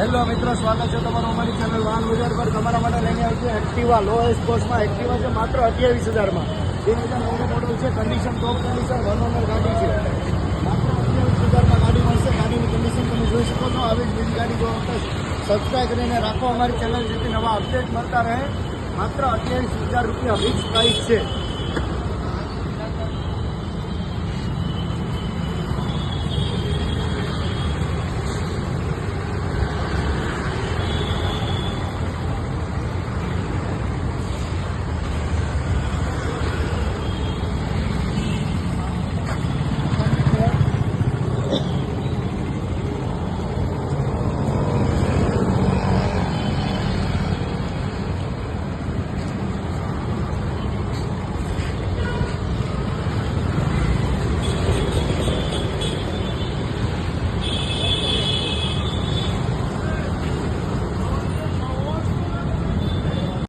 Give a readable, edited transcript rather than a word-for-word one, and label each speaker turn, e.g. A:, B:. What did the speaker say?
A: Hello મિત્રો, સ્વાગત છે તમારું અમારી ચેનલ વાહન બજાર પર. તમારા માટે લઈને આવી છે એક્ટિવા લોએસ્ટ કોસ્ટમાં. એક્ટિવા છે માત્ર 28,000માં. 2009 મોડલ છે, કન્ડિશન ટોપ કન્ડિશન, 1 ઓનર ગાડી છે. માત્ર 28,000માં ગાડી મળશે. ગાડીની કન્ડિશન તમે જોઈ શકો છો. આવી જ બીજી ગાડી જોવા માટે સબસ્ક્રાઈબ કરીને રાખો અમારી ચેનલ, જેથી નવા અપડેટ મળતા રહે. માત્ર 28,000 રૂપિયા ફિક્સ પ્રાઇસ છે.